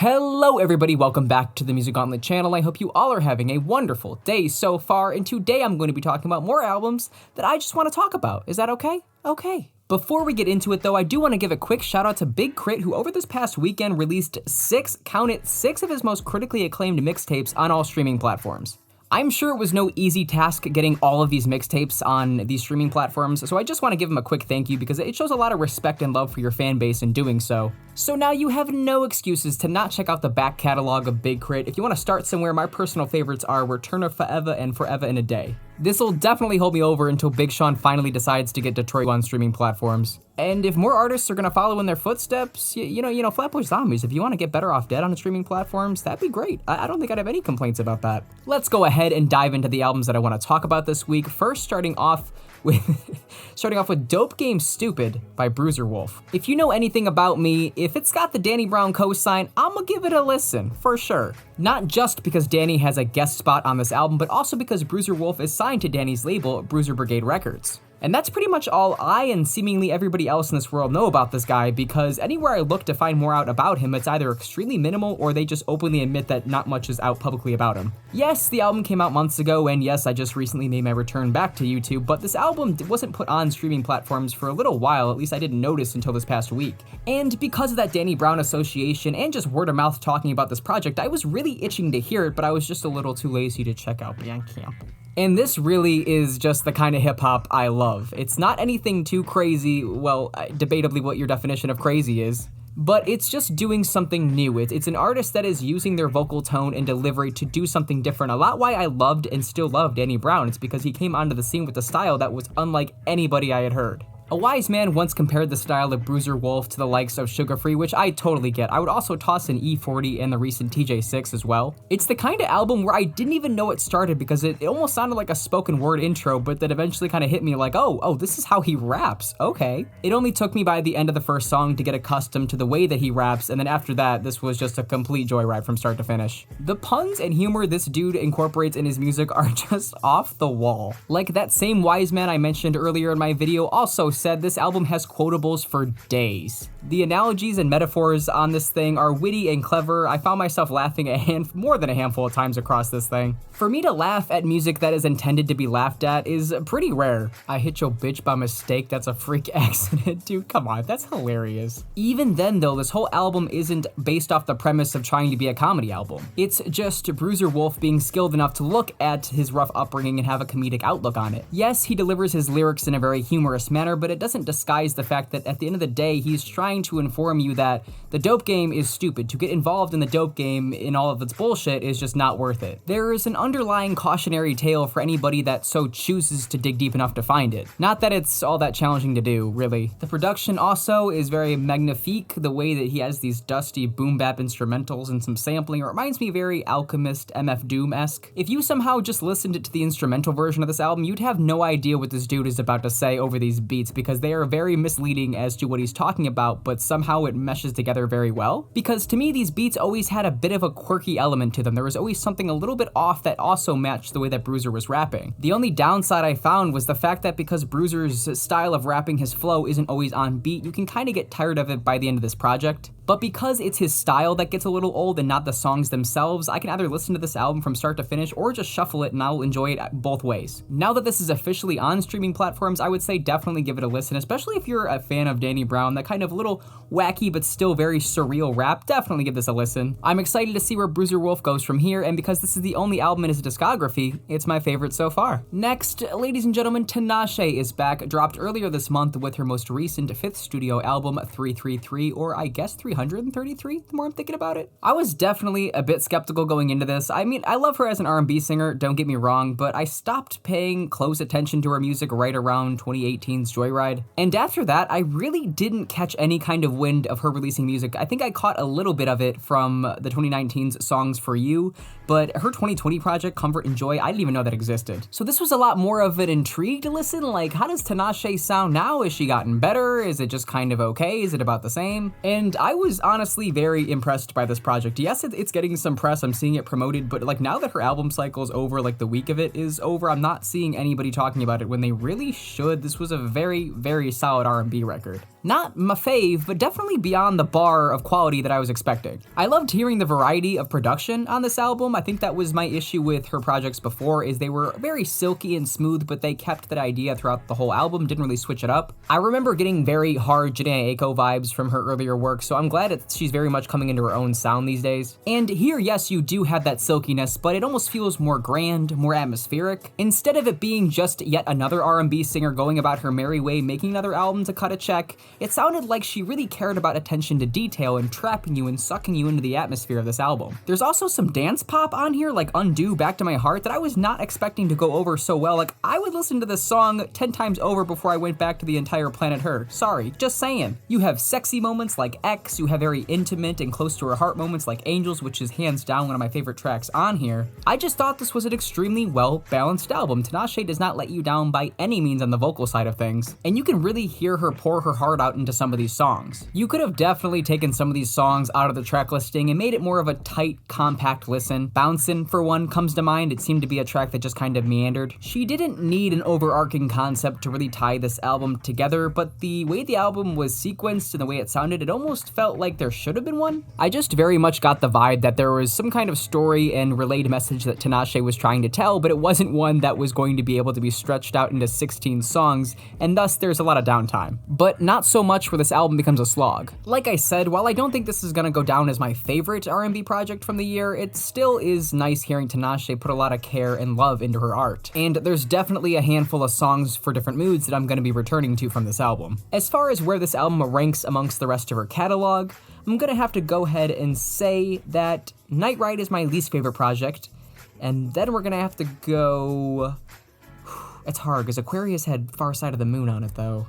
Hello everybody, welcome back to the Music Gauntlet channel. I hope you all are having a wonderful day so far, and today I'm going to be talking about more albums that I just want to talk about. Is that okay? Okay. Before we get into it though, I do want to give a quick shout out to Big Crit, who over this past weekend released six of his most critically acclaimed mixtapes on all streaming platforms. I'm sure it was no easy task getting all of these mixtapes on these streaming platforms, so I just want to give him a quick thank you because it shows a lot of respect and love for your fan base in doing so. So now you have no excuses to not check out the back catalog of Big Crit. If you want to start somewhere, my personal favorites are Return of Forever and Forever in a Day. This'll definitely hold me over until Big Sean finally decides to get Detroit on streaming platforms. And if more artists are gonna follow in their footsteps, you know, Flatbush Zombies, if you want to get Better Off Dead on the streaming platforms, that'd be great. I don't think I'd have any complaints about that. Let's go ahead and dive into the albums that I want to talk about this week. First, starting off with Dope Game Stupid by Bruiser Wolf. If you know anything about me, if it's got the Danny Brown cosign, I'ma give it a listen, for sure. Not just because Danny has a guest spot on this album, but also because Bruiser Wolf is signed to Danny's label, Bruiser Brigade Records. And that's pretty much all I and seemingly everybody else in this world know about this guy, because anywhere I look to find more out about him, it's either extremely minimal or they just openly admit that not much is out publicly about him. Yes, the album came out months ago, and yes, I just recently made my return back to YouTube, but this album wasn't put on streaming platforms for a little while, at least I didn't notice until this past week. And because of that Danny Brown association and just word of mouth talking about this project, I was really itching to hear it, but I was just a little too lazy to check out Bandcamp. And this really is just the kind of hip-hop I love. It's not anything too crazy, well, debatably what your definition of crazy is, but it's just doing something new. It's an artist that is using their vocal tone and delivery to do something different. A lot why I loved and still love Danny Brown. It's because he came onto the scene with a style that was unlike anybody I had heard. A wise man once compared the style of Bruiser Wolf to the likes of Sugar Free, which I totally get. I would also toss in E40 and the recent TJ6 as well. It's the kind of album where I didn't even know it started because it almost sounded like a spoken word intro, but that eventually kind of hit me like, oh, this is how he raps, okay. It only took me by the end of the first song to get accustomed to the way that he raps, and then after that, this was just a complete joyride from start to finish. The puns and humor this dude incorporates in his music are just off the wall. Like that same wise man I mentioned earlier in my video also said this album has quotables for days. The analogies and metaphors on this thing are witty and clever. I found myself laughing more than a handful of times across this thing. For me to laugh at music that is intended to be laughed at is pretty rare. I hit your bitch by mistake, that's a freak accident. Dude, come on, that's hilarious. Even then though, this whole album isn't based off the premise of trying to be a comedy album. It's just Bruiser Wolf being skilled enough to look at his rough upbringing and have a comedic outlook on it. Yes, he delivers his lyrics in a very humorous manner, but it doesn't disguise the fact that at the end of the day, he's trying to inform you that the dope game is stupid. To get involved in the dope game in all of its bullshit is just not worth it. There is an underlying cautionary tale for anybody that so chooses to dig deep enough to find it. Not that it's all that challenging to do, really. The production also is very magnifique, the way that he has these dusty boom bap instrumentals and some sampling. It reminds me very Alchemist, MF Doom-esque. If you somehow just listened to the instrumental version of this album, you'd have no idea what this dude is about to say over these beats because they are very misleading as to what he's talking about, but somehow it meshes together very well. Because to me, these beats always had a bit of a quirky element to them. There was always something a little bit off that also matched the way that Bruiser was rapping. The only downside I found was the fact that because Bruiser's style of rapping, his flow isn't always on beat, you can kind of get tired of it by the end of this project. But because it's his style that gets a little old and not the songs themselves, I can either listen to this album from start to finish or just shuffle it and I'll enjoy it both ways. Now that this is officially on streaming platforms, I would say definitely give it a listen, especially if you're a fan of Danny Brown, that kind of little wacky but still very surreal rap, definitely give this a listen. I'm excited to see where Bruiser Wolf goes from here, and because this is the only album in his discography, it's my favorite so far. Next, ladies and gentlemen, Tinashe is back, dropped earlier this month with her most recent 5th studio album, 333, or I guess 333, the more I'm thinking about it. I was definitely a bit skeptical going into this. I mean, I love her as an R&B singer, don't get me wrong, but I stopped paying close attention to her music right around 2018's Joyride. And after that, I really didn't catch any kind of wind of her releasing music. I think I caught a little bit of it from the 2019's Songs for You, but her 2020 project, Comfort and Joy, I didn't even know that existed. So this was a lot more of an intrigue to listen, like how does Tinashe sound now? Has she gotten better? Is it just kind of okay? Is it about the same? And I was was honestly very impressed by this project. Yes, it's getting some press, I'm seeing it promoted, but like now that her album cycle's over, like the week of it is over, I'm not seeing anybody talking about it when they really should. This was a very, very solid R&B record. Not my fave, but definitely beyond the bar of quality that I was expecting. I loved hearing the variety of production on this album. I think that was my issue with her projects before, is they were very silky and smooth, but they kept that idea throughout the whole album, didn't really switch it up. I remember getting very hard Janae Aiko vibes from her earlier work, so I'm glad she's very much coming into her own sound these days. And here, yes, you do have that silkiness, but it almost feels more grand, more atmospheric. Instead of it being just yet another R&B singer going about her merry way making another album to cut a check, it sounded like she really cared about attention to detail and trapping you and sucking you into the atmosphere of this album. There's also some dance pop on here, like Undo, Back to My Heart, that I was not expecting to go over so well. Like, I would listen to this song 10 times over before I went back to the entire Planet Her. Sorry, just saying. You have sexy moments like X, you have very intimate and close to her heart moments like Angels, which is hands down one of my favorite tracks on here. I just thought this was an extremely well-balanced album. Tinashe does not let you down by any means on the vocal side of things, and you can really hear her pour her heart out into some of these songs. You could have definitely taken some of these songs out of the track listing and made it more of a tight, compact listen. Bouncin', for one, comes to mind. It seemed to be a track that just kind of meandered. She didn't need an overarching concept to really tie this album together, but the way the album was sequenced and the way it sounded, it almost felt like there should have been one. I just very much got the vibe that there was some kind of story and relayed message that Tinashe was trying to tell, but it wasn't one that was going to be able to be stretched out into 16 songs, and thus there's a lot of downtime. But not so much where this album becomes a slog. Like I said, while I don't think this is gonna go down as my favorite R&B project from the year, it still is nice hearing Tinashe put a lot of care and love into her art. And there's definitely a handful of songs for different moods that I'm gonna be returning to from this album. As far as where this album ranks amongst the rest of her catalog, I'm gonna have to go ahead and say that Joyride is my least favorite project, and then we're gonna have to go... It's hard, because Aquarius had Far Side of the Moon on it, though.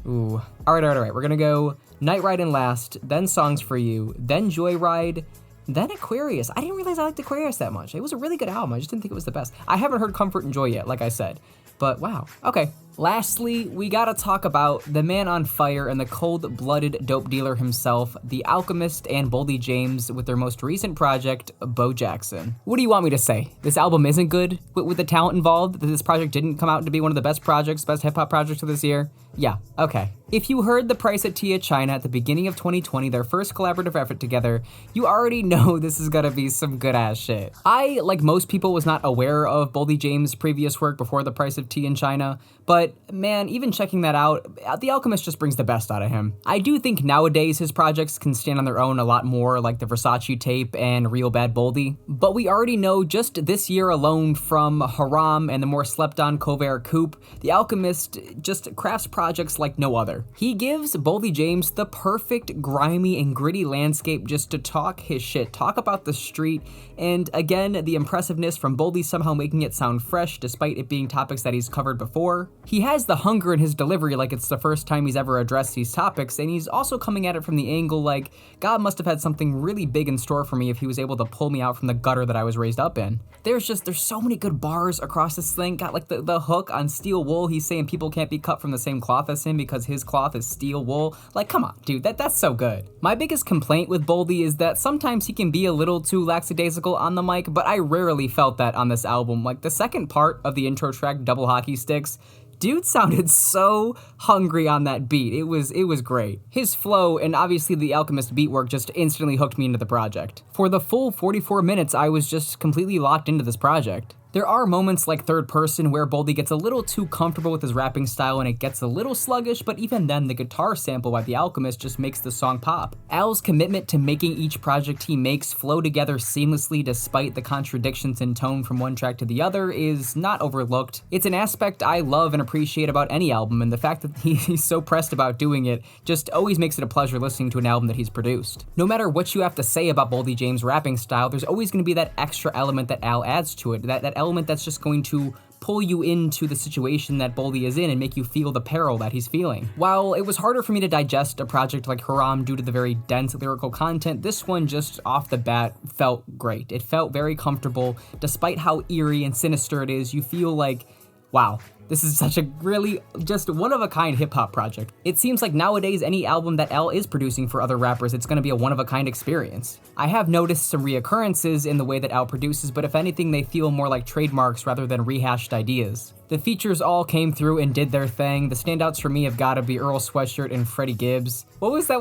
Ooh. Alright. We're gonna go Joyride in last, then Songs for You, then Joyride, then Aquarius. I didn't realize I liked Aquarius that much. It was a really good album. I just didn't think it was the best. I haven't heard Comfort and Joy yet, like I said. But wow. Okay. Lastly, we gotta talk about the man on fire and the cold-blooded dope dealer himself, the Alchemist and Boldy James, with their most recent project, Bo Jackson. What do you want me to say? This album isn't good with the talent involved? That this project didn't come out to be one of the best projects, best hip-hop projects of this year? Yeah, okay. If you heard The Price at Tia China at the beginning of 2020, their first collaborative effort together, you already know this is gonna be some good-ass shit. I, like most people, was not aware of Boldy James' previous work before The Price of Tea in China, but man, even checking that out, The Alchemist just brings the best out of him. I do think nowadays his projects can stand on their own a lot more, like the Versace tape and Real Bad Boldy, but we already know just this year alone from Haram and the more slept-on Cover Coupe, The Alchemist just crafts projects like no other. He gives Boldy James the perfect grimy and gritty landscape just to talk his shit, talk about the street, and again, the impressiveness from Boldy somehow making it sound fresh despite it being topics that he's covered before. He has the hunger in his delivery like it's the first time he's ever addressed these topics, and he's also coming at it from the angle like, God must have had something really big in store for me if he was able to pull me out from the gutter that I was raised up in. There's so many good bars across this thing. Got like the hook on steel wool, he's saying people can't be cut from the same cloth as him because his cloth is steel wool. Like, come on, dude, that's so good. My biggest complaint with Boldy is that sometimes he can be a little too lackadaisical on the mic, but I rarely felt that on this album. Like, the second part of the intro track, Double Hockey Sticks, dude sounded so hungry on that beat. It was great. His flow and obviously the Alchemist beat work just instantly hooked me into the project. For the full 44 minutes, I was just completely locked into this project. There are moments like Third Person where Boldy gets a little too comfortable with his rapping style and it gets a little sluggish, but even then the guitar sample by The Alchemist just makes the song pop. Al's commitment to making each project he makes flow together seamlessly despite the contradictions in tone from one track to the other is not overlooked. It's an aspect I love and appreciate about any album, and the fact that he's so pressed about doing it just always makes it a pleasure listening to an album that he's produced. No matter what you have to say about Boldy James' rapping style, there's always going to be that extra element that Al adds to it, that element that's just going to pull you into the situation that Boldy is in and make you feel the peril that he's feeling. While it was harder for me to digest a project like Haram due to the very dense lyrical content, this one just off the bat felt great. It felt very comfortable. Despite how eerie and sinister it is, you feel like, wow, This is such a really just one-of-a-kind hip-hop project. It seems like nowadays any album that L is producing for other rappers, it's gonna be a one-of-a-kind experience. I have noticed some reoccurrences in the way that L produces, but if anything, they feel more like trademarks rather than rehashed ideas. The features all came through and did their thing. The standouts for me have gotta be Earl Sweatshirt and Freddie Gibbs. What was that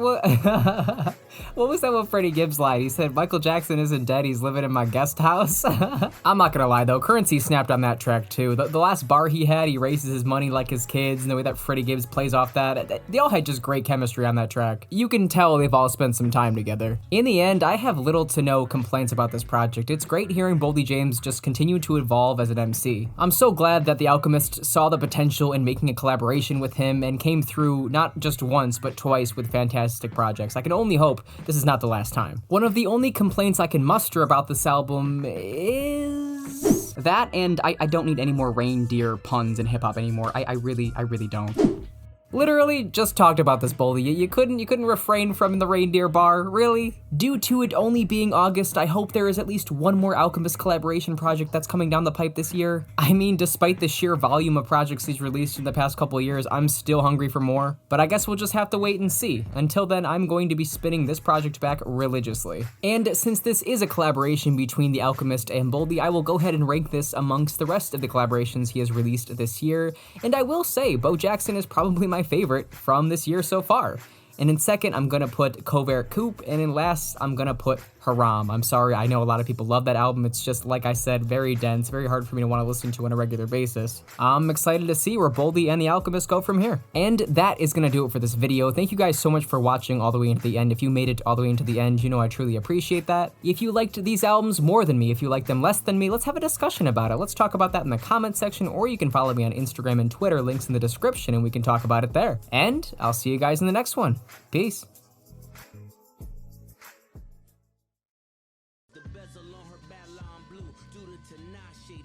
what Freddie Gibbs lied? He said, Michael Jackson isn't dead, he's living in my guest house. I'm not gonna lie though, Currency snapped on that track too. The last bar he had, he raises his money like his kids, and the way that Freddie Gibbs plays off that, they all had just great chemistry on that track. You can tell they've all spent some time together. In the end, I have little to no complaints about this project. It's great hearing Boldy James just continue to evolve as an MC. I'm so glad that the Alchemist saw the potential in making a collaboration with him and came through not just once, but twice with fantastic projects. I can only hope this is not the last time. One of the only complaints I can muster about this album is that, and I don't need any more reindeer puns in hip-hop anymore. I really don't. Literally just talked about this, Boldy. You couldn't refrain from the reindeer bar, really? Due to it only being August, I hope there is at least one more Alchemist collaboration project that's coming down the pipe this year. I mean, despite the sheer volume of projects he's released in the past couple of years, I'm still hungry for more. But I guess we'll just have to wait and see. Until then, I'm going to be spinning this project back religiously. And since this is a collaboration between the Alchemist and Boldy, I will go ahead and rank this amongst the rest of the collaborations he has released this year. And I will say, Bo Jackson is probably my favorite from this year so far. And in second, I'm gonna put Covert Coupe, and in last, I'm gonna put Haram. I'm sorry, I know a lot of people love that album. It's just, like I said, very dense, very hard for me to want to listen to on a regular basis. I'm excited to see where Boldy and the Alchemist go from here. And that is gonna do it for this video. Thank you guys so much for watching all the way into the end. If you made it all the way into the end, you know I truly appreciate that. If you liked these albums more than me, if you liked them less than me, let's have a discussion about it. Let's talk about that in the comment section, or you can follow me on Instagram and Twitter, links in the description, and we can talk about it there. And I'll see you guys in the next one. Peace.